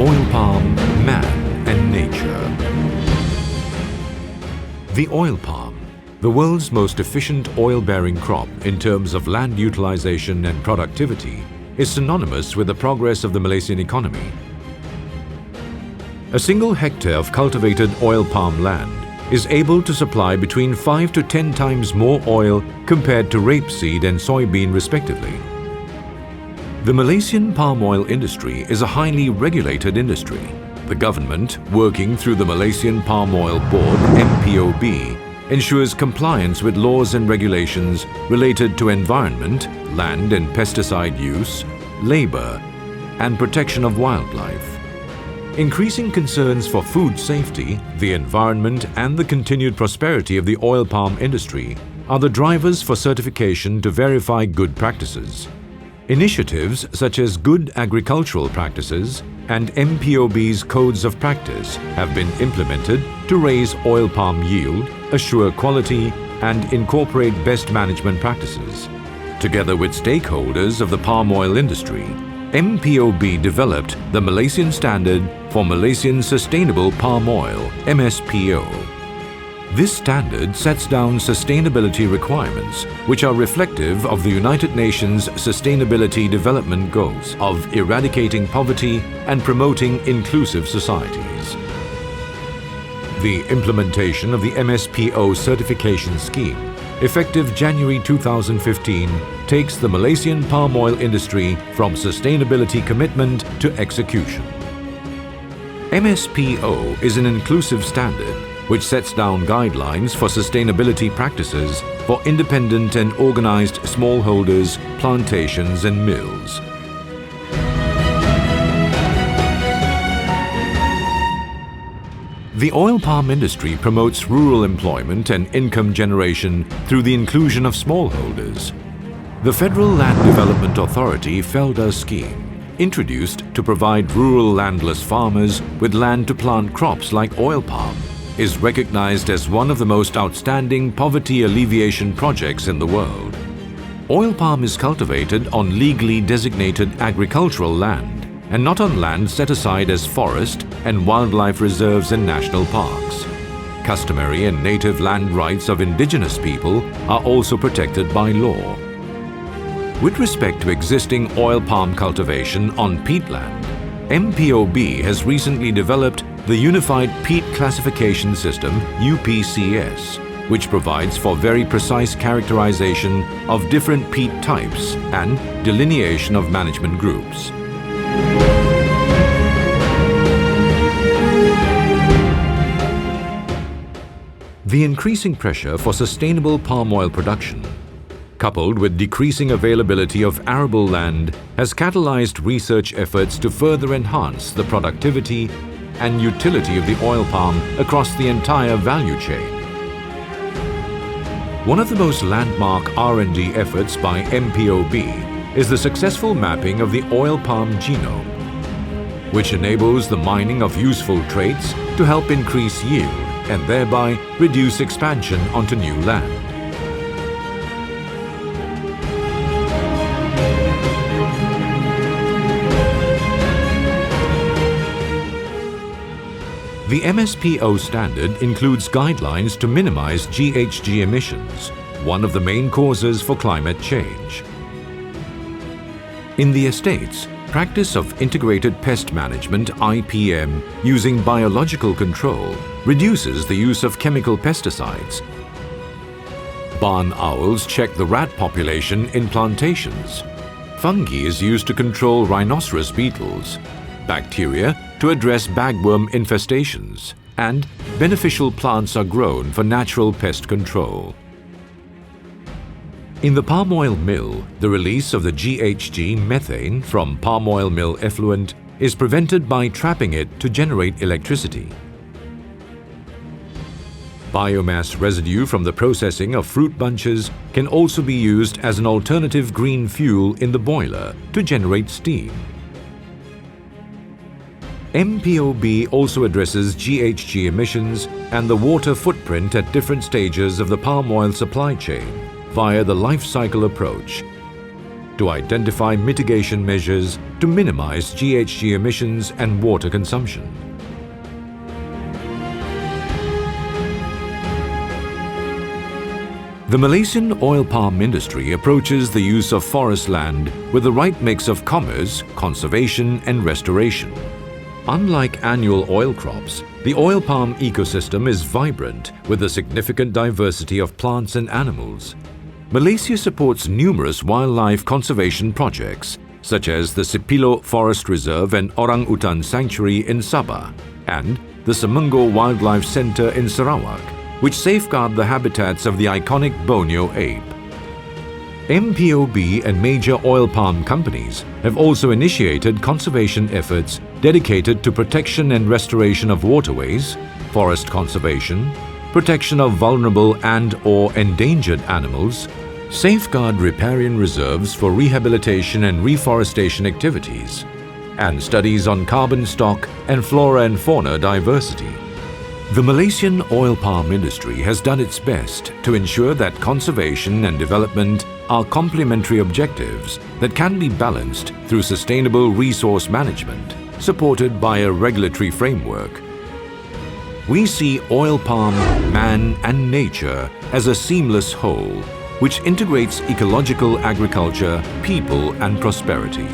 Oil palm, man and nature. The oil palm, the world's most efficient oil-bearing crop in terms of land utilization and productivity, is synonymous with the progress of the Malaysian economy. A single hectare of cultivated oil palm land is able to supply between 5 to 10 times more oil compared to rapeseed and soybean respectively. The Malaysian palm oil industry is a highly regulated industry. The government, working through the Malaysian Palm Oil Board (MPOB), ensures compliance with laws and regulations related to environment, land and pesticide use, labor, and protection of wildlife. Increasing concerns for food safety, the environment and the continued prosperity of the oil palm industry are the drivers for certification to verify good practices. Initiatives such as Good Agricultural Practices and MPOB's Codes of Practice have been implemented to raise oil palm yield, assure quality and incorporate best management practices. Together with stakeholders of the palm oil industry, MPOB developed the Malaysian Standard for Malaysian Sustainable Palm Oil (MSPO). This standard sets down sustainability requirements which are reflective of the United Nations Sustainability Development Goals of eradicating poverty and promoting inclusive societies. The implementation of the MSPO certification scheme, effective January 2015, takes the Malaysian palm oil industry from sustainability commitment to execution. MSPO is an inclusive standard which sets down guidelines for sustainability practices for independent and organized smallholders, plantations and mills. The oil palm industry promotes rural employment and income generation through the inclusion of smallholders. The Federal Land Development Authority FLDA scheme, introduced to provide rural landless farmers with land to plant crops like oil palm, is recognized as one of the most outstanding poverty alleviation projects in the world. Oil palm is cultivated on legally designated agricultural land and not on land set aside as forest and wildlife reserves and national parks. Customary and native land rights of indigenous people are also protected by law. With respect to existing oil palm cultivation on peatland, MPOB has recently developed the Unified Peat Classification System (UPCS), which provides for very precise characterization of different peat types and delineation of management groups. The increasing pressure for sustainable palm oil production, coupled with decreasing availability of arable land, has catalyzed research efforts to further enhance the productivity and utility of the oil palm across the entire value chain. One of the most landmark R&D efforts by MPOB is the successful mapping of the oil palm genome, which enables the mining of useful traits to help increase yield and thereby reduce expansion onto new land. The MSPO standard includes guidelines to minimize GHG emissions, one of the main causes for climate change. In the estates, practice of integrated pest management (IPM) using biological control reduces the use of chemical pesticides. Barn owls check the rat population in plantations. Fungi is used to control rhinoceros beetles, bacteria to address bagworm infestations, and beneficial plants are grown for natural pest control. In the palm oil mill, the release of the GHG methane from palm oil mill effluent is prevented by trapping it to generate electricity. Biomass residue from the processing of fruit bunches can also be used as an alternative green fuel in the boiler to generate steam. MPOB also addresses GHG emissions and the water footprint at different stages of the palm oil supply chain via the life cycle approach. to identify mitigation measures to minimize GHG emissions and water consumption. The Malaysian oil palm industry approaches the use of forest land with the right mix of commerce, conservation and restoration. Unlike annual oil crops, the oil palm ecosystem is vibrant with a significant diversity of plants and animals. Malaysia supports numerous wildlife conservation projects such as the Sipilo Forest Reserve and Orang-Utan Sanctuary in Sabah and the Semenggor Wildlife Centre in Sarawak, which safeguard the habitats of the iconic Borneo ape. MPOB and major oil palm companies have also initiated conservation efforts dedicated to protection and restoration of waterways, forest conservation, protection of vulnerable and/or endangered animals, safeguard riparian reserves for rehabilitation and reforestation activities, and studies on carbon stock and flora and fauna diversity. The Malaysian oil palm industry has done its best to ensure that conservation and development are complementary objectives that can be balanced through sustainable resource management, supported by a regulatory framework. We see oil palm, man and nature as a seamless whole, which integrates ecological agriculture, people and prosperity.